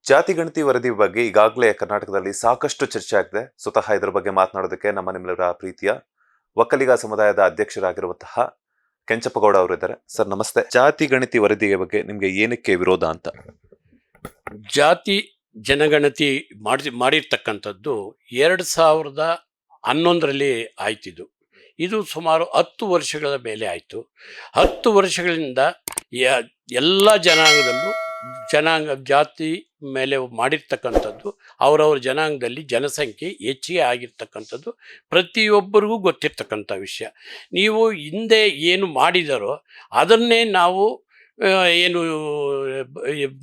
ಜಾತಿ ಗಣತಿ ವರದಿ ಬಗ್ಗೆ ಈಗಾಗಲೇ ಕರ್ನಾಟಕದಲ್ಲಿ ಸಾಕಷ್ಟು ಚರ್ಚೆ ಆಗಿದೆ. ಸ್ವತಃ ಇದರ ಬಗ್ಗೆ ಮಾತನಾಡೋದಕ್ಕೆ ನಿಮ್ಮೆಲ್ಲರ ಪ್ರೀತಿಯ ಒಕ್ಕಲಿಗ ಸಮುದಾಯದ ಅಧ್ಯಕ್ಷರಾಗಿರುವಂತಹ ಕೆಂಚಪ್ಪಗೌಡ ಅವರು ಇದ್ದಾರೆ. ಸರ್ ನಮಸ್ತೆ. ಜಾತಿ ಗಣತಿ ವರದಿಯ ಬಗ್ಗೆ ನಿಮ್ಗೆ ಏನಕ್ಕೆ ವಿರೋಧ ಅಂತ? ಜಾತಿ ಜನಗಣತಿ ಮಾಡಿರ್ತಕ್ಕಂಥದ್ದು 2011ರಲ್ಲಿ ಆಯ್ತಿದ್ದು. ಇದು ಸುಮಾರು 10 ವರ್ಷಗಳ ಮೇಲೆ ಆಯಿತು. 10 ವರ್ಷಗಳಿಂದ ಎಲ್ಲ ಜಾತಿ ಮೇಲೆ ಮಾಡಿರ್ತಕ್ಕಂಥದ್ದು, ಅವರವ್ರ ಜನಾಂಗದಲ್ಲಿ ಜನಸಂಖ್ಯೆ ಹೆಚ್ಚಿಗೆ ಆಗಿರ್ತಕ್ಕಂಥದ್ದು ಪ್ರತಿಯೊಬ್ಬರಿಗೂ ಗೊತ್ತಿರ್ತಕ್ಕಂಥ ವಿಷಯ. ನೀವು ಹಿಂದೆ ಏನು ಮಾಡಿದರೋ ಅದನ್ನೇ ನಾವು ಏನು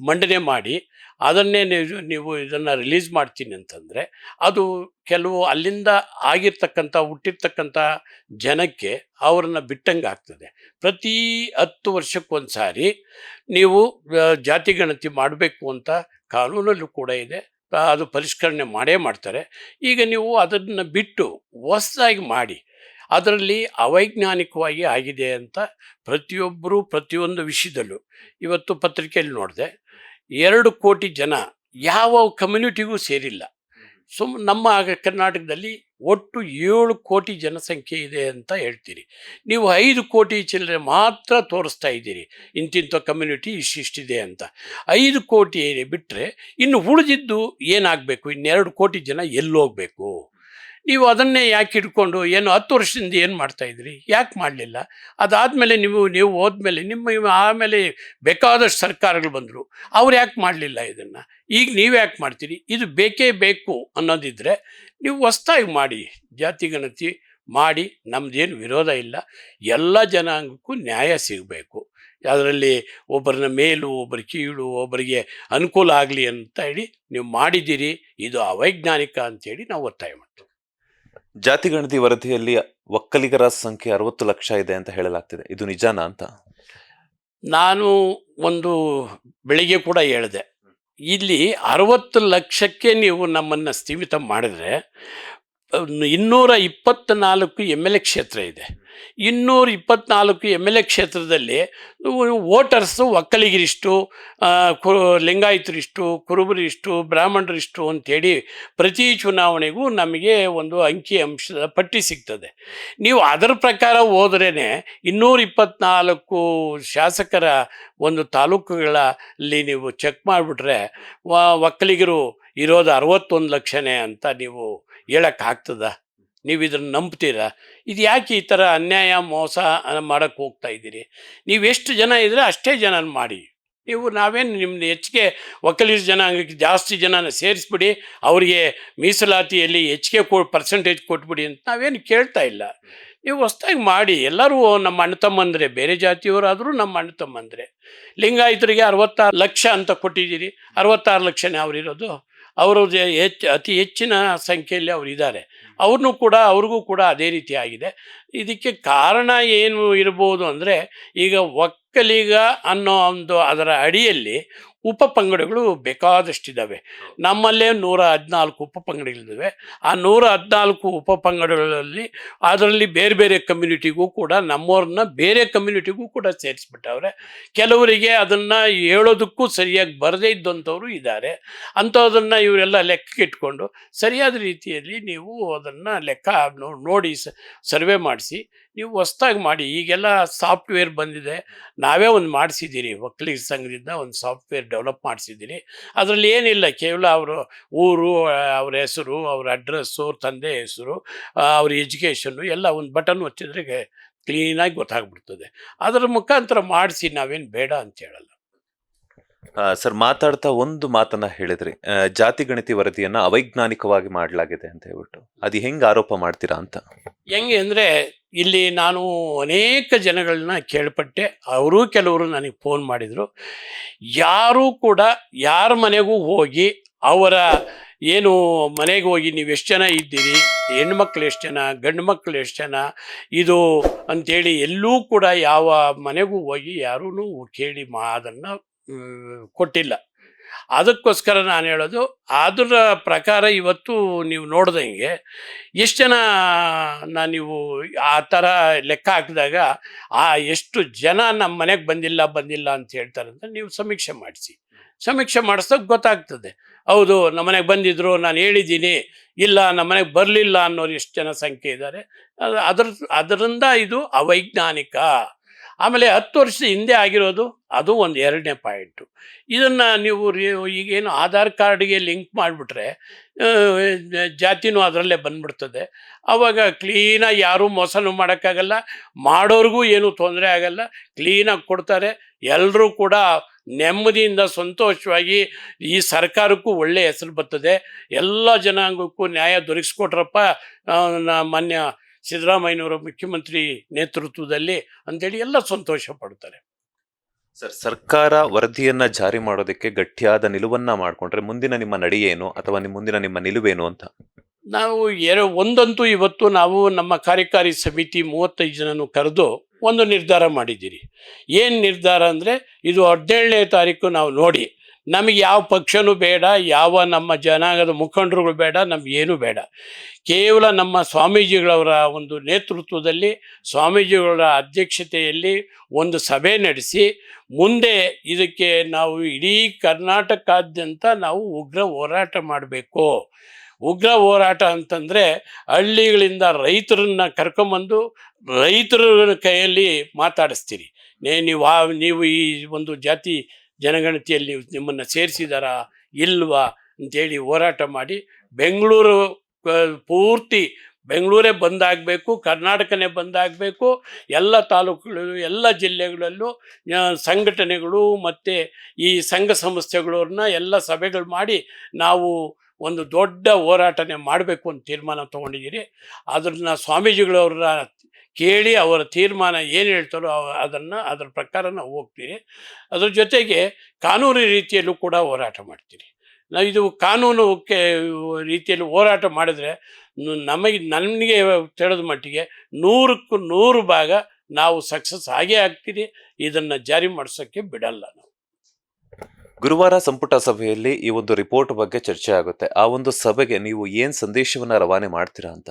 ಮಂಡನೆ ಮಾಡಿ ಅದನ್ನೇ ನೀವು ಇದನ್ನು ರಿಲೀಸ್ ಮಾಡ್ತೀನಿ ಅಂತಂದರೆ ಅದು ಕೆಲವು ಅಲ್ಲಿಂದ ಹುಟ್ಟಿರ್ತಕ್ಕಂಥ ಜನಕ್ಕೆ ಅವ್ರನ್ನ ಬಿಟ್ಟಂಗೆ ಆಗ್ತದೆ. ಪ್ರತಿ 10 ವರ್ಷಕ್ಕೊಂದು ಸಾರಿ ನೀವು ಜಾತಿ ಗಣತಿ ಮಾಡಬೇಕು ಅಂತ ಕಾನೂನಲ್ಲೂ ಕೂಡ ಇದೆ. ಅದು ಪರಿಷ್ಕರಣೆ ಮಾಡೇ ಮಾಡ್ತಾರೆ. ಈಗ ನೀವು ಅದನ್ನು ಬಿಟ್ಟು ಹೊಸದಾಗಿ ಮಾಡಿ ಅದರಲ್ಲಿ ಅವೈಜ್ಞಾನಿಕವಾಗಿ ಆಗಿದೆ ಅಂತ ಪ್ರತಿಯೊಬ್ಬರು ಪ್ರತಿಯೊಂದು ವಿಷಯದಲ್ಲೂ ಇವತ್ತು ಪತ್ರಿಕೆಯಲ್ಲಿ ನೋಡಿದೆ. 2 ಕೋಟಿ ಜನ ಯಾವ ಕಮ್ಯುನಿಟಿಗೂ ಸೇರಿಲ್ಲ. ನಮ್ಮ ಕರ್ನಾಟಕದಲ್ಲಿ ಒಟ್ಟು 7 ಕೋಟಿ ಜನಸಂಖ್ಯೆ ಇದೆ ಅಂತ ಹೇಳ್ತೀರಿ. ನೀವು 5 ಕೋಟಿ ಚಿಲ್ಲರೆ ಮಾತ್ರ ತೋರಿಸ್ತಾ ಇದ್ದೀರಿ, ಇಂತಿಂಥ ಕಮ್ಯುನಿಟಿ ಇಷ್ಟಿದೆ ಅಂತ. 5 ಕೋಟಿ ಬಿಟ್ಟರೆ ಇನ್ನು ಉಳಿದಿದ್ದು ಏನಾಗಬೇಕು? ಇನ್ನು 2 ಕೋಟಿ ಜನ ಎಲ್ಲೋಗಬೇಕು? ನೀವು ಅದನ್ನೇ ಯಾಕೆ ಹಿಡ್ಕೊಂಡು 10 ವರ್ಷದಿಂದ ಏನು ಮಾಡ್ತಾಯಿದ್ರಿ? ಯಾಕೆ ಮಾಡಲಿಲ್ಲ? ಅದಾದಮೇಲೆ ನೀವು ಹೋದ್ಮೇಲೆ ಆಮೇಲೆ ಬೇಕಾದಷ್ಟು ಸರ್ಕಾರಗಳು ಬಂದರು, ಅವ್ರು ಯಾಕೆ ಮಾಡಲಿಲ್ಲ ಇದನ್ನು? ಈಗ ನೀವು ಯಾಕೆ ಮಾಡ್ತೀರಿ? ಇದು ಬೇಕೇ ಬೇಕು ಅನ್ನೋದಿದ್ದರೆ ನೀವು ಹೊಸ್ದಾಗಿ ಮಾಡಿ, ಜಾತಿ ಗಣತಿ ಮಾಡಿ. ನಮ್ಮದೇನು ವಿರೋಧ ಇಲ್ಲ. ಎಲ್ಲ ಜನಾಂಗಕ್ಕೂ ನ್ಯಾಯ ಸಿಗಬೇಕು. ಅದರಲ್ಲಿ ಒಬ್ಬರನ್ನ ಮೇಲು, ಒಬ್ಬರು ಕೀಳು, ಒಬ್ಬರಿಗೆ ಅನುಕೂಲ ಆಗಲಿ ಅಂತ ಹೇಳಿ ನೀವು ಮಾಡಿದ್ದೀರಿ. ಇದು ಅವೈಜ್ಞಾನಿಕ ಅಂತೇಳಿ ನಾವು ಒತ್ತಾಯ ಮಾಡ್ತೀವಿ. ಜಾತಿ ಗಣತಿ ವರದಿಯಲ್ಲಿ ಒಕ್ಕಲಿಗರ ಸಂಖ್ಯೆ 60 ಲಕ್ಷ ಇದೆ ಅಂತ ಹೇಳಲಾಗ್ತಿದೆ. ಇದು ನಿಜಾನಾ ಅಂತ? ನಾನು ಒಂದು ಬೆಳಿಗ್ಗೆ ಕೂಡ ಹೇಳಿದೆ, ಇಲ್ಲಿ 60 ಲಕ್ಷಕ್ಕೆ ನೀವು ನಮ್ಮನ್ನು ಸ್ಥೀಮಿತ ಮಾಡಿದ್ರೆ 224 MLA ಕ್ಷೇತ್ರ ಇದೆ. 224 MLA ಕ್ಷೇತ್ರದಲ್ಲಿ ವೋಟರ್ಸು ಒಕ್ಕಲಿಗರಿಷ್ಟು, ಲಿಂಗಾಯತರಿಷ್ಟು, ಕುರುಬರಿಷ್ಟು, ಬ್ರಾಹ್ಮಣರಿಷ್ಟು ಅಂಥೇಳಿ ಪ್ರತಿ ಚುನಾವಣೆಗೂ ನಮಗೆ ಒಂದು ಅಂಕಿ ಅಂಶದ ಪಟ್ಟಿ ಸಿಗ್ತದೆ. ನೀವು ಅದರ ಪ್ರಕಾರ ಹೋದ್ರೇ 224 ಶಾಸಕರ ಒಂದು ತಾಲೂಕುಗಳಲ್ಲಿ ನೀವು ಚೆಕ್ ಮಾಡಿಬಿಟ್ರೆ ಒಕ್ಕಲಿಗರು ಇರೋದು 61 ಲಕ್ಷನೇ ಅಂತ ನೀವು ಹೇಳೋಕ್ಕಾಗ್ತದ? ನೀವು ಇದನ್ನು ನಂಬ್ತೀರಾ? ಇದು ಯಾಕೆ ಈ ಥರ ಅನ್ಯಾಯ ಮೋಸ ಮಾಡೋಕ್ಕೆ ಹೋಗ್ತಾ ಇದ್ದೀರಿ? ನೀವು ಎಷ್ಟು ಜನ ಇದ್ದರೆ ಅಷ್ಟೇ ಜನ ಮಾಡಿ. ನಾವೇನು ನಿಮ್ಮದು ಹೆಚ್ಚಿಗೆ ಒಕ್ಕಲಿಗರ ಜನಾಂಗಕ್ಕೆ ಜಾಸ್ತಿ ಜನನ ಸೇರಿಸ್ಬಿಡಿ, ಅವರಿಗೆ ಮೀಸಲಾತಿಯಲ್ಲಿ ಹೆಚ್ಚಿಗೆ ಪರ್ಸೆಂಟೇಜ್ ಕೊಟ್ಬಿಡಿ ಅಂತ ನಾವೇನು ಕೇಳ್ತಾ ಇಲ್ಲ. ನೀವು ಹೊಸ್ದಾಗಿ ಮಾಡಿ. ಎಲ್ಲರೂ ನಮ್ಮ ಅಣ್ಣ ತಮ್ಮಂದರೆ, ಬೇರೆ ಜಾತಿಯವರಾದರೂ ನಮ್ಮ ಅಣ್ಣ ತಮ್ಮಂದರೆ. ಲಿಂಗಾಯತರಿಗೆ 66 ಲಕ್ಷ ಅಂತ ಕೊಟ್ಟಿದ್ದೀರಿ. 66 ಲಕ್ಷನೇ ಅವರಿರೋದು. ಅವರು ಅತಿ ಹೆಚ್ಚಿನ ಸಂಖ್ಯೆಯಲ್ಲಿ ಅವರಿದ್ದಾರೆ. ಅವ್ರಿಗೂ ಕೂಡ ಅದೇ ರೀತಿ ಆಗಿದೆ. ಇದಕ್ಕೆ ಕಾರಣ ಏನು ಇರ್ಬೋದು ಅಂದರೆ, ಈಗ ಒಕ್ಕಲಿಗ ಅನ್ನೋ ಒಂದು ಅದರ ಅಡಿಯಲ್ಲಿ ಉಪಪಂಗಡಗಳು ಬೇಕಾದಷ್ಟಿದ್ದಾವೆ. ನಮ್ಮಲ್ಲೇ 114 ಉಪಪಂಗಡಗಳಿದ್ದಾವೆ. ಆ 114 ಉಪಪಂಗಡಗಳಲ್ಲಿ ಅದರಲ್ಲಿ ಬೇರೆ ಬೇರೆ ಕಮ್ಯುನಿಟಿಗೂ ಕೂಡ ನಮ್ಮವ್ರನ್ನ ಬೇರೆ ಕಮ್ಯುನಿಟಿಗೂ ಕೂಡ ಸೇರಿಸ್ಬಿಟ್ಟವ್ರೆ. ಕೆಲವರಿಗೆ ಅದನ್ನು ಹೇಳೋದಕ್ಕೂ ಸರಿಯಾಗಿ ಬರದೇ ಇದ್ದಂಥವರು ಇದ್ದಾರೆ. ಅಂಥದನ್ನು ಇವರೆಲ್ಲ ಲೆಕ್ಕಕ್ಕಿಟ್ಕೊಂಡು ಸರಿಯಾದ ರೀತಿಯಲ್ಲಿ ನೀವು ಅದನ್ನು ಲೆಕ್ಕ ನೋಡಿ ಸರ್ವೆ ಮಾಡಿಸಿ ನೀವು ಹೊಸ್ದಾಗಿ ಮಾಡಿ. ಈಗೆಲ್ಲ ಸಾಫ್ಟ್ವೇರ್ ಬಂದಿದೆ. ನಾವೇ ಒಂದು ಮಾಡಿಸಿದ್ದೀರಿ, ಒಕ್ಕಲಿಗರ ಸಂಘದಿಂದ ಒಂದು ಸಾಫ್ಟ್ವೇರ್ ಡೆವಲಪ್ ಮಾಡಿಸಿದ್ದೀರಿ. ಅದರಲ್ಲಿ ಏನಿಲ್ಲ, ಕೇವಲ ಅವರು ಊರು, ಅವ್ರ ಹೆಸರು, ಅವ್ರ ಅಡ್ರೆಸ್ಸು, ಅವ್ರ ತಂದೆ ಹೆಸರು, ಅವ್ರ ಎಜುಕೇಷನ್ನು ಎಲ್ಲ ಒಂದು ಬಟನ್ ಒತ್ತಿದ್ರೆ ಕ್ಲೀನಾಗಿ ಗೊತ್ತಾಗ್ಬಿಡ್ತದೆ. ಅದರ ಮುಖಾಂತರ ಮಾಡಿಸಿ, ನಾವೇನು ಬೇಡ ಅಂತ ಹೇಳಲ್ಲ. ಸರ್, ಮಾತಾಡ್ತಾ ಒಂದು ಮಾತನ್ನ ಹೇಳಿದ್ರಿ, ಜಾತಿ ಗಣತಿ ವರದಿಯನ್ನ ಅವೈಜ್ಞಾನಿಕವಾಗಿ ಮಾಡಲಾಗಿದೆ ಅಂತ ಹೇಳ್ಬಿಟ್ಟು. ಅದು ಹೆಂಗೆ ಆರೋಪ ಮಾಡ್ತೀರಾ ಅಂತ? ಹೆಂಗೆ ಅಂದರೆ, ಇಲ್ಲಿ ನಾನು ಅನೇಕ ಜನಗಳನ್ನ ಕೇಳ್ಪಟ್ಟೆ. ಕೆಲವರು ನನಗೆ ಫೋನ್ ಮಾಡಿದರು. ಯಾರೂ ಕೂಡ ಯಾರ ಮನೆಗೂ ಹೋಗಿ ಅವರ ಮನೆಗೆ ಹೋಗಿ ನೀವು ಎಷ್ಟು ಜನ ಇದ್ದೀರಿ, ಹೆಣ್ಮಕ್ಳು ಎಷ್ಟು ಜನ, ಗಂಡು ಮಕ್ಕಳು ಎಷ್ಟು ಜನ, ಇದು ಅಂಥೇಳಿ ಎಲ್ಲೂ ಕೂಡ ಯಾವ ಮನೆಗೂ ಹೋಗಿ ಯಾರೂ ಕೇಳಿ ಅದನ್ನು ಕೊಟ್ಟಿಲ್ಲ. ಅದಕ್ಕೋಸ್ಕರ ನಾನು ಹೇಳೋದು, ಅದರ ಪ್ರಕಾರ ಇವತ್ತು ನೀವು ನೋಡ್ದಂಗೆ ಎಷ್ಟು ಜನ ನೀವು ಆ ಥರ ಲೆಕ್ಕ ಹಾಕಿದಾಗ ಎಷ್ಟು ಜನ ನಮ್ಮ ಮನೆಗೆ ಬಂದಿಲ್ಲ ಅಂತ ಹೇಳ್ತಾರೆ ಅಂತ ನೀವು ಸಮೀಕ್ಷೆ ಮಾಡಿಸಿ. ಸಮೀಕ್ಷೆ ಮಾಡಿಸ್ದಾಗ ಗೊತ್ತಾಗ್ತದೆ. ಹೌದು, ನಮ್ಮನೆಗೆ ಬಂದಿದ್ರು, ನಾನು ಹೇಳಿದ್ದೀನಿ, ಇಲ್ಲ ನಮ್ಮನೆಗೆ ಬರಲಿಲ್ಲ ಅನ್ನೋರು ಎಷ್ಟು ಜನ ಸಂಖ್ಯೆ ಇದ್ದಾರೆ. ಅದರಿಂದ ಇದು ಅವೈಜ್ಞಾನಿಕ. ಆಮೇಲೆ 10 ವರ್ಷದ ಹಿಂದೆ ಆಗಿರೋದು ಅದು ಒಂದು 2ನೇ ಪಾಯಿಂಟು. ಇದನ್ನು ನೀವು ಈಗೇನು ಆಧಾರ್ ಕಾರ್ಡ್ಗೆ ಲಿಂಕ್ ಮಾಡಿಬಿಟ್ರೆ ಜಾತಿನೂ ಅದರಲ್ಲೇ ಬಂದ್ಬಿಡ್ತದೆ. ಆವಾಗ ಕ್ಲೀನಾಗಿ ಯಾರೂ ಮೋಸನೂ ಮಾಡೋಕ್ಕಾಗಲ್ಲ, ಮಾಡೋರಿಗೂ ಏನೂ ತೊಂದರೆ ಆಗಲ್ಲ, ಕ್ಲೀನಾಗಿ ಕೊಡ್ತಾರೆ. ಎಲ್ಲರೂ ಕೂಡ ನೆಮ್ಮದಿಯಿಂದ ಸಂತೋಷವಾಗಿ ಈ ಸರ್ಕಾರಕ್ಕೂ ಒಳ್ಳೆಯ ಹೆಸರು ಬರ್ತದೆ. ಎಲ್ಲ ಜನಾಂಗಕ್ಕೂ ನ್ಯಾಯ ದೊರಕಿಸ್ಕೊಟ್ರಪ್ಪ ಮಾನ್ಯ ಸಿದ್ದರಾಮಯ್ಯನವರ ಮುಖ್ಯಮಂತ್ರಿ ನೇತೃತ್ವದಲ್ಲಿ ಅಂತೇಳಿ ಎಲ್ಲ ಸಂತೋಷ ಪಡ್ತಾರೆ. ಸರ್, ಸರ್ಕಾರ ವರದಿಯನ್ನ ಜಾರಿ ಮಾಡೋದಕ್ಕೆ ಗಟ್ಟಿಯಾದ ನಿಲುವನ್ನ ಮಾಡ್ಕೊಂಡ್ರೆ ಮುಂದಿನ ನಿಮ್ಮ ನಡೆ ಏನು ಅಥವಾ ಮುಂದಿನ ನಿಮ್ಮ ನಿಲುವೇನು ಅಂತ? ನಾವು ಒಂದಂತೂ ಇವತ್ತು ನಾವು ನಮ್ಮ ಕಾರ್ಯಕಾರಿ ಸಮಿತಿ 35 ಜನನು ಕರೆದು ಒಂದು ನಿರ್ಧಾರ ಮಾಡಿದ್ದೀರಿ. ಏನು ನಿರ್ಧಾರ ಅಂದರೆ, ಇದು 17ನೇ ತಾರೀಕು ನಾವು ನೋಡಿ, ನಮಗೆ ಯಾವ ಪಕ್ಷನೂ ಬೇಡ, ಯಾವ ನಮ್ಮ ಜನಾಂಗದ ಮುಖಂಡರುಗಳು ಬೇಡ, ನಮಗೇನು ಬೇಡ. ಕೇವಲ ನಮ್ಮ ಸ್ವಾಮೀಜಿಗಳವರ ಒಂದು ನೇತೃತ್ವದಲ್ಲಿ, ಸ್ವಾಮೀಜಿಗಳ ಅಧ್ಯಕ್ಷತೆಯಲ್ಲಿ ಒಂದು ಸಭೆ ನಡೆಸಿ, ಮುಂದೆ ಇದಕ್ಕೆ ನಾವು ಇಡೀ ಕರ್ನಾಟಕಾದ್ಯಂತ ನಾವು ಉಗ್ರ ಹೋರಾಟ ಮಾಡಬೇಕು. ಉಗ್ರ ಹೋರಾಟ ಅಂತಂದರೆ ಹಳ್ಳಿಗಳಿಂದ ರೈತರನ್ನ ಕರ್ಕೊಂಬಂದು ರೈತರ ಕೈಯಲ್ಲಿ ಮಾತಾಡಿಸ್ತೀರಿ. ನೀವು ಈ ಒಂದು ಜಾತಿ ಜನಗಣತಿಯಲ್ಲಿ ನಿಮ್ಮನ್ನು ಸೇರಿಸಿದಾರಾ ಇಲ್ವಾ ಅಂಥೇಳಿ ಹೋರಾಟ ಮಾಡಿ ಬೆಂಗಳೂರು ಪೂರ್ತಿ ಬೆಂಗಳೂರೇ ಬಂದಾಗಬೇಕು, ಕರ್ನಾಟಕನೇ ಬಂದಾಗಬೇಕು. ಎಲ್ಲ ತಾಲೂಕುಗಳು, ಎಲ್ಲ ಜಿಲ್ಲೆಗಳಲ್ಲೂ ಸಂಘಟನೆಗಳು ಮತ್ತು ಈ ಸಂಘ ಸಂಸ್ಥೆಗಳವ್ರನ್ನ ಎಲ್ಲ ಸಭೆಗಳು ಮಾಡಿ ನಾವು ಒಂದು ದೊಡ್ಡ ಹೋರಾಟನೇ ಮಾಡಬೇಕು ಅಂತ ತೀರ್ಮಾನ ತೊಗೊಂಡಿದ್ದೀರಿ. ಅದನ್ನು ಸ್ವಾಮೀಜಿಗಳವ್ರನ್ನ ಕೇಳಿ ಅವರ ತೀರ್ಮಾನ ಏನು ಹೇಳ್ತಾರೋ ಅದರ ಪ್ರಕಾರ ನಾವು ಹೋಗ್ತೀವಿ. ಅದ್ರ ಜೊತೆಗೆ ಕಾನೂನು ರೀತಿಯಲ್ಲೂ ಕೂಡ ಹೋರಾಟ ಮಾಡ್ತೀರಿ. ನಾವು ಇದು ಕಾನೂನು ರೀತಿಯಲ್ಲಿ ಹೋರಾಟ ಮಾಡಿದ್ರೆ ನನಗೆ ತಿಳಿದ ಮಟ್ಟಿಗೆ 100ಕ್ಕೆ 100 ಭಾಗ ನಾವು ಸಕ್ಸಸ್ ಆಗೇ ಆಗ್ತೀರಿ. ಇದನ್ನು ಜಾರಿ ಮಾಡಿಸೋಕ್ಕೆ ಬಿಡಲ್ಲ ನಾವು. ಗುರುವಾರ ಸಂಪುಟ ಸಭೆಯಲ್ಲಿ ಈ ಒಂದು ರಿಪೋರ್ಟ್ ಬಗ್ಗೆ ಚರ್ಚೆ ಆಗುತ್ತೆ. ಆ ಒಂದು ಸಭೆಗೆ ನೀವು ಏನು ಸಂದೇಶವನ್ನ ರವಾನೆ ಮಾಡ್ತೀರಾ ಅಂತ?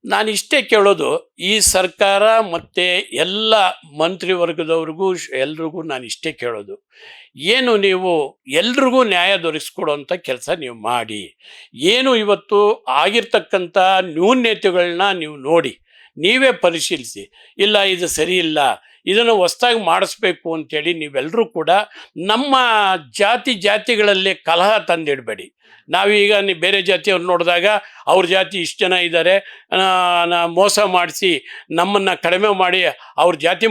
ನಾನು ಇಷ್ಟೇ ಕೇಳೋದು, ಈ ಸರ್ಕಾರ ಮತ್ತು ಎಲ್ಲ ಮಂತ್ರಿವರ್ಗದವ್ರಿಗೂ ಎಲ್ರಿಗೂ ನಾನು ಇಷ್ಟೇ ಕೇಳೋದು, ಏನು ನೀವು ಎಲ್ರಿಗೂ ನ್ಯಾಯ ದೊರಕಿಸ್ಕೊಡೋಂಥ ಕೆಲಸ ನೀವು ಮಾಡಿ. ಏನು ಇವತ್ತು ಆಗಿರ್ತಕ್ಕಂಥ ನ್ಯೂನ್ಯತೆಗಳನ್ನ ನೀವು ನೋಡಿ, ನೀವೇ ಪರಿಶೀಲಿಸಿ, ಇಲ್ಲ ಇದು ಸರಿ ಇಲ್ಲ, ಇದನ್ನು ಹೊಸ್ದಾಗಿ ಮಾಡಿಸ್ಬೇಕು ಅಂಥೇಳಿ ನೀವೆಲ್ಲರೂ ಕೂಡ ನಮ್ಮ ಜಾತಿಗಳಲ್ಲೇ ಕಲಹ ತಂದಿಡಬೇಡಿ. ನಾವೀಗ ಬೇರೆ ಜಾತಿಯವ್ರು ನೋಡಿದಾಗ ಅವ್ರ ಜಾತಿ ಇಷ್ಟು ಜನ ಇದ್ದಾರೆ, ಮೋಸ ಮಾಡಿಸಿ ನಮ್ಮನ್ನು ಕಡಿಮೆ ಮಾಡಿ ಅವ್ರ ಜಾತಿ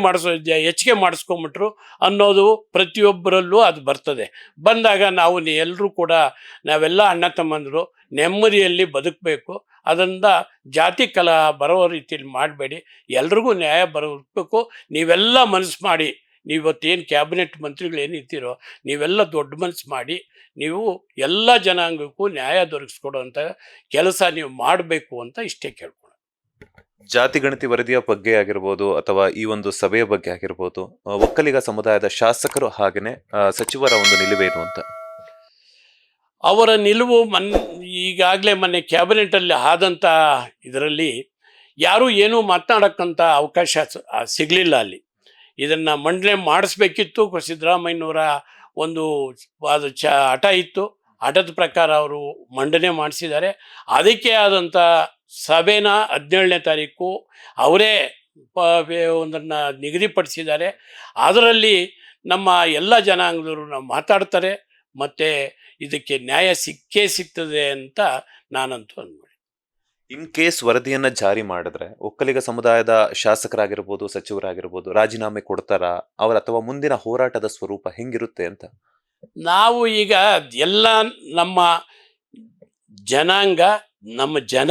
ಹೆಚ್ಚಿಗೆ ಮಾಡಿಸ್ಕೊಂಬಿಟ್ರು ಅನ್ನೋದು ಪ್ರತಿಯೊಬ್ಬರಲ್ಲೂ ಅದು ಬರ್ತದೆ. ಬಂದಾಗ ನಾವು ಎಲ್ಲರೂ ಕೂಡ ನಾವೆಲ್ಲ ಅಣ್ಣ ತಮ್ಮಂದರು ನೆಮ್ಮದಿಯಲ್ಲಿ ಬದುಕಬೇಕು. ಅದರಿಂದ ಜಾತಿ ಕಲಹ ಬರೋ ರೀತಿಯಲ್ಲಿ ಮಾಡಬೇಡಿ, ಎಲ್ರಿಗೂ ನ್ಯಾಯ ಬರಬೇಕು. ನೀವೆಲ್ಲ ಮನಸ್ಸು ಮಾಡಿ, ನೀವತ್ತೇನು ಕ್ಯಾಬಿನೆಟ್ ಮಂತ್ರಿಗಳು ಏನಿರ್ತೀರೋ ನೀವೆಲ್ಲ ದೊಡ್ಡ ಮನಸ್ಸು ಮಾಡಿ ನೀವು ಎಲ್ಲ ಜನಾಂಗಕ್ಕೂ ನ್ಯಾಯ ದೊರಕಿಸ್ಕೊಡುವಂಥ ಕೆಲಸ ನೀವು ಮಾಡಬೇಕು ಅಂತ ಇಷ್ಟೇ ಕೇಳ್ಕೊಳ್ಳೋಣ. ಜಾತಿ ಗಣತಿ ವರದಿಯ ಬಗ್ಗೆ ಆಗಿರ್ಬೋದು ಅಥವಾ ಈ ಒಂದು ಸಭೆಯ ಬಗ್ಗೆ ಆಗಿರ್ಬೋದು, ಒಕ್ಕಲಿಗ ಸಮುದಾಯದ ಶಾಸಕರು ಹಾಗೆಯೇ ಸಚಿವರ ಒಂದು ನಿಲುವೇನು ಅಂತ? ಅವರ ನಿಲುವು ಈಗಾಗಲೇ ಮೊನ್ನೆ ಕ್ಯಾಬಿನೆಟಲ್ಲಿ ಆದಂಥ ಇದರಲ್ಲಿ ಯಾರೂ ಏನೂ ಮಾತನಾಡೋಕ್ಕಂಥ ಅವಕಾಶ ಸಿಗಲಿಲ್ಲ. ಅಲ್ಲಿ ಇದನ್ನು ಮಂಡನೆ ಮಾಡಿಸ್ಬೇಕಿತ್ತು. ಸಿದ್ದರಾಮಯ್ಯನವರ ಒಂದು ಅದು ಹಠ ಇತ್ತು. ಹಠದ ಪ್ರಕಾರ ಅವರು ಮಂಡನೆ ಮಾಡಿಸಿದ್ದಾರೆ. ಅದಕ್ಕೆ ಆದಂಥ ಸಭೆನ 17ನೇ ತಾರೀಕು ಅವರೇ ಒಂದನ್ನು ನಿಗದಿಪಡಿಸಿದ್ದಾರೆ. ಅದರಲ್ಲಿ ನಮ್ಮ ಎಲ್ಲ ಜನಾಂಗದವರು ನಾವು ಮಾತಾಡ್ತಾರೆ ಮತ್ತು ಇದಕ್ಕೆ ನ್ಯಾಯ ಸಿಗ್ತದೆ ಅಂತ ನಾನಂತೂ ಅಂದ್ಬಿಡಿ. ಇನ್ ಕೇಸ್ ವರದಿಯನ್ನ ಜಾರಿ ಮಾಡಿದ್ರೆ ಒಕ್ಕಲಿಗ ಸಮುದಾಯದ ಶಾಸಕರಾಗಿರ್ಬೋದು, ಸಚಿವರಾಗಿರ್ಬೋದು ರಾಜೀನಾಮೆ ಕೊಡ್ತಾರಾ ಅವರ, ಅಥವಾ ಮುಂದಿನ ಹೋರಾಟದ ಸ್ವರೂಪ ಹೆಂಗಿರುತ್ತೆ ಅಂತ? ನಾವು ಈಗ ಎಲ್ಲ ನಮ್ಮ ಜನಾಂಗ, ನಮ್ಮ ಜನ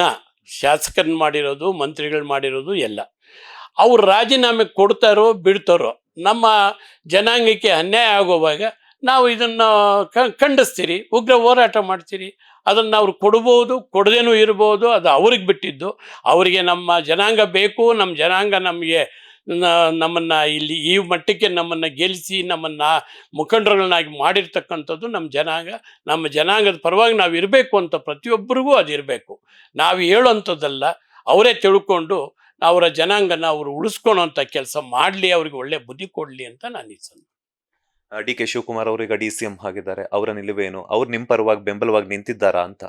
ಶಾಸಕರನ್ನ ಮಾಡಿರೋದು, ಮಂತ್ರಿಗಳು ಮಾಡಿರೋದು ಎಲ್ಲ ಅವ್ರು ರಾಜೀನಾಮೆ ಕೊಡ್ತಾರೋ ಬಿಡ್ತಾರೋ, ನಮ್ಮ ಜನಾಂಗಕ್ಕೆ ಅನ್ಯಾಯ ಆಗೋವಾಗ ನಾವು ಇದನ್ನು ಖಂಡಿಸ್ತೀರಿ, ಉಗ್ರ ಹೋರಾಟ ಮಾಡ್ತೀರಿ. ಅದನ್ನು ಅವ್ರು ಕೊಡ್ಬೋದು, ಕೊಡದೇನೂ ಇರ್ಬೋದು, ಅದು ಅವ್ರಿಗೆ ಬಿಟ್ಟಿದ್ದು. ಅವರಿಗೆ ನಮ್ಮ ಜನಾಂಗ ಬೇಕು, ನಮ್ಮ ಜನಾಂಗ ನಮ್ಮನ್ನು ಇಲ್ಲಿ ಈ ಮಟ್ಟಕ್ಕೆ ನಮ್ಮನ್ನು ಗೆಲ್ಲಿಸಿ ನಮ್ಮನ್ನು ಮುಖಂಡರುಗಳನ್ನಾಗಿ ಮಾಡಿರ್ತಕ್ಕಂಥದ್ದು ನಮ್ಮ ಜನಾಂಗದ ಪರವಾಗಿ ನಾವು ಇರಬೇಕು ಅಂತ ಪ್ರತಿಯೊಬ್ಬರಿಗೂ ಅದು ಇರಬೇಕು. ನಾವು ಹೇಳೋಂಥದ್ದಲ್ಲ, ಅವರೇ ತಿಳ್ಕೊಂಡು ಅವರ ಜನಾಂಗನ ಅವರು ಉಳಿಸ್ಕೊಳೋಂಥ ಕೆಲಸ ಮಾಡಲಿ, ಅವ್ರಿಗೆ ಒಳ್ಳೆ ಬುದ್ಧಿ ಕೊಡಲಿ ಅಂತ ನಾನು ಇಚ್ಛೆ. ಡಿ ಕೆ ಶಿವಕುಮಾರ್ ಅವರು ಈಗ DCM ಆಗಿದ್ದಾರೆ, ಅವರ ನಿಲುವೇನು? ಅವ್ರು ನಿಮ್ ಪರವಾಗಿ ಬೆಂಬಲವಾಗಿ ನಿಂತಿದ್ದಾರಾ ಅಂತ?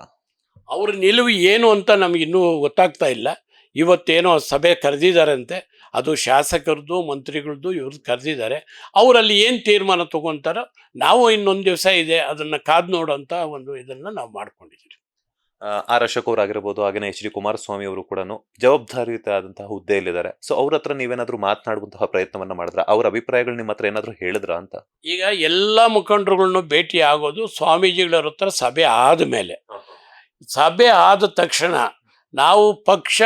ಅವ್ರ ನಿಲುವು ಏನು ಅಂತ ನಮಗಿನ್ನೂ ಗೊತ್ತಾಗ್ತಾ ಇಲ್ಲ. ಇವತ್ತೇನೋ ಸಭೆ ಕರೆದಿದ್ದಾರಂತೆ, ಅದು ಶಾಸಕರದ್ದು ಮಂತ್ರಿಗಳದ್ದು ಇವ್ರದ್ದು ಕರೆದಿದ್ದಾರೆ. ಅವರಲ್ಲಿ ಏನು ತೀರ್ಮಾನ ತಗೊತಾರೋ ನಾವು ಇನ್ನೊಂದು ದಿವಸ ಇದೆ ಅದನ್ನು ಕಾದು ನೋಡೋಂಥ ಒಂದು ಇದನ್ನು ನಾವು ಮಾಡ್ಕೊಂಡಿದ್ದೀವಿ. ಆರ್ ಅಶೋಕ್ ಅವರಾಗಿರ್ಬೋದು, ಹಾಗೇನೆ HD ಕುಮಾರಸ್ವಾಮಿ ಅವರು ಕೂಡ ಜವಾಬ್ದಾರಿಯುತ ಆದಂತಹ ಹುದ್ದೆಯಲ್ಲಿದ್ದಾರೆ. ಸೊ ಅವ್ರ ಹತ್ರ ನೀವೇನಾದ್ರೂ ಮಾತನಾಡುವಂತಹ ಪ್ರಯತ್ನವನ್ನ ಮಾಡಿದ್ರ? ಅವ್ರ ಅಭಿಪ್ರಾಯಗಳು ನಿಮ್ಮ ಹತ್ರ ಏನಾದ್ರೂ ಹೇಳಿದ್ರ ಅಂತ? ಈಗ ಎಲ್ಲ ಮುಖಂಡರುಗಳನ್ನು ಭೇಟಿ ಆಗೋದು ಸ್ವಾಮೀಜಿಗಳವ್ರ ಹತ್ರ ಸಭೆ ಆದಮೇಲೆ. ಸಭೆ ಆದ ತಕ್ಷಣ ನಾವು ಪಕ್ಷ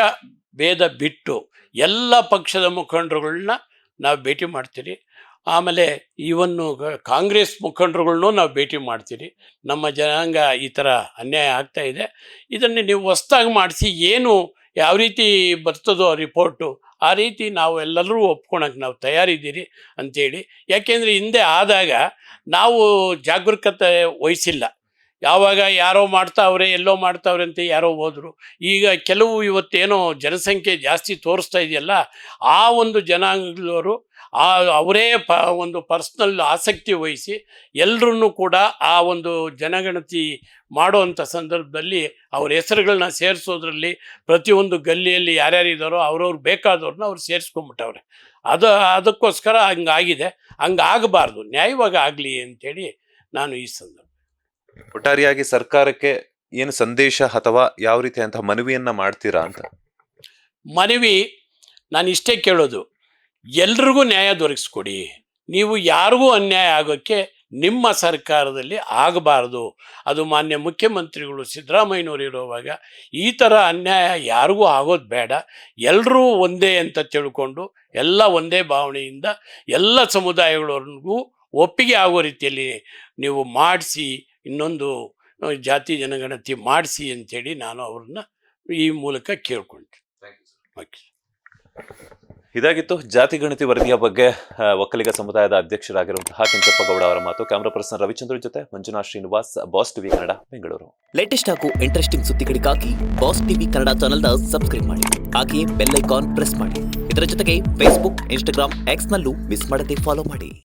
ಭೇದ ಬಿಟ್ಟು ಎಲ್ಲ ಪಕ್ಷದ ಮುಖಂಡರುಗಳನ್ನ ನಾವು ಭೇಟಿ ಮಾಡ್ತೀರಿ. ಆಮೇಲೆ ಇವನ್ನು ಕಾಂಗ್ರೆಸ್ ಮುಖಂಡರುಗಳ್ನೂ ನಾವು ಭೇಟಿ ಮಾಡ್ತೀರಿ. ನಮ್ಮ ಜನಾಂಗ ಈ ಥರ ಅನ್ಯಾಯ ಆಗ್ತಾ ಇದೆ, ಇದನ್ನು ನೀವು ಹೊಸ್ದಾಗಿ ಮಾಡಿಸಿ ಏನು ಯಾವ ರೀತಿ ಬರ್ತದೋ ರಿಪೋರ್ಟು ಆ ರೀತಿ ನಾವು ಎಲ್ಲರೂ ಒಪ್ಕೊಳಕ್ಕೆ ನಾವು ತಯಾರಿದ್ದೀರಿ ಅಂಥೇಳಿ. ಯಾಕೆಂದರೆ ಹಿಂದೆ ಆದಾಗ ನಾವು ಜಾಗರೂಕತೆ ವಹಿಸಿಲ್ಲ. ಯಾವಾಗ ಯಾರೋ ಮಾಡ್ತಾವ್ರೆ ಎಲ್ಲೋ ಮಾಡ್ತಾವ್ರೆ ಅಂತ ಯಾರೋ ಹೋದರು. ಈಗ ಕೆಲವು ಇವತ್ತೇನೋ ಜನಸಂಖ್ಯೆ ಜಾಸ್ತಿ ತೋರಿಸ್ತಾ ಇದೆಯಲ್ಲ, ಆ ಒಂದು ಜನಾಂಗದವರು ಅವರೇ ಒಂದು ಪರ್ಸ್ನಲ್ ಆಸಕ್ತಿ ವಹಿಸಿ ಎಲ್ಲರನ್ನೂ ಕೂಡ ಆ ಒಂದು ಜನಗಣತಿ ಮಾಡುವಂಥ ಸಂದರ್ಭದಲ್ಲಿ ಅವ್ರ ಹೆಸರುಗಳನ್ನ ಸೇರಿಸೋದ್ರಲ್ಲಿ ಪ್ರತಿಯೊಂದು ಗಲ್ಲಿಯಲ್ಲಿ ಯಾರ್ಯಾರಿದ್ದಾರೋ ಅವ್ರವ್ರು ಬೇಕಾದವ್ರನ್ನ ಅವ್ರು ಸೇರಿಸ್ಕೊಂಬಿಟ್ಟವ್ರೆ. ಅದಕ್ಕೋಸ್ಕರ ಹಂಗಾಗಿದೆ. ಹಂಗಾಗಬಾರ್ದು, ನ್ಯಾಯವಾಗಿ ಆಗಲಿ ಅಂಥೇಳಿ ನಾನು ಈ ಸಂದರ್ಭ ಒಟ್ಟಾರೆಯಾಗಿ ಸರ್ಕಾರಕ್ಕೆ ಏನು ಸಂದೇಶ ಅಥವಾ ಯಾವ ರೀತಿಯಂತಹ ಮನವಿಯನ್ನ ಮಾಡ್ತೀರಾ ಅಂತ? ಮನವಿ ನಾನು ಇಷ್ಟೇ ಕೇಳೋದು, ಎಲ್ರಿಗೂ ನ್ಯಾಯ ದೊರಕಿಸ್ಕೊಡಿ. ನೀವು ಯಾರಿಗೂ ಅನ್ಯಾಯ ಆಗೋಕ್ಕೆ ನಿಮ್ಮ ಸರ್ಕಾರದಲ್ಲಿ ಆಗಬಾರ್ದು. ಅದು ಮಾನ್ಯ ಮುಖ್ಯಮಂತ್ರಿಗಳು ಸಿದ್ದರಾಮಯ್ಯನವರು ಇರುವಾಗ ಈ ಥರ ಅನ್ಯಾಯ ಯಾರಿಗೂ ಆಗೋದು ಬೇಡ. ಎಲ್ಲರೂ ಒಂದೇ ಅಂತ ತಿಳ್ಕೊಂಡು ಎಲ್ಲ ಒಂದೇ ಭಾವನೆಯಿಂದ ಎಲ್ಲ ಸಮುದಾಯಗಳವ್ರಿಗೂ ಒಪ್ಪಿಗೆ ಆಗೋ ರೀತಿಯಲ್ಲಿ ನೀವು ಮಾಡಿಸಿ, ಇನ್ನೊಂದು ಜಾತಿ ಜನಗಣತಿ ಮಾಡಿಸಿ ಅಂಥೇಳಿ ನಾನು ಅವ್ರನ್ನ ಈ ಮೂಲಕ ಕೇಳ್ಕೊಂಡೆ. ಓಕೆ, ಇದಾಗಿತ್ತು ಜಾತಿ ಗಣತಿ ವರದಿಯ ಬಗ್ಗೆ ಒಕ್ಕಲಿಗ ಸಮುದಾಯದ ಅಧ್ಯಕ್ಷರಾಗಿರುವಂತಹ ಕೆಂಚಪ್ಪ ಗೌಡ ಅವರ ಮಾತು. ಕ್ಯಾಮರಾ ಪರ್ಸನ್ ರವಿಚಂದ್ರ ಜೊತೆ Manjunath Srinivas, boss TV Kannada, Bengaluru. Latest ಹಾಗೂ ಇಂಟ್ರೆಸ್ಟಿಂಗ್ ಸುದ್ದಿಗಳಿಗಾಗಿ ಬಾಸ್ ಟಿವಿ ಕನ್ನಡ ಚಾನೆಲ್ನ ಸಬ್ಸ್ಕ್ರೈಬ್ ಮಾಡಿ. ಹಾಗೆಯೇ ಬೆಲ್ ಐಕಾನ್ ಪ್ರೆಸ್ ಮಾಡಿ. ಇದರ ಜೊತೆಗೆ ಫೇಸ್ಬುಕ್, ಇನ್ಸ್ಟಾಗ್ರಾಮ್, ಎಕ್ಸ್ ನಲ್ಲೂ ಮಿಸ್ ಮಾಡದೆ ಫಾಲೋ ಮಾಡಿ.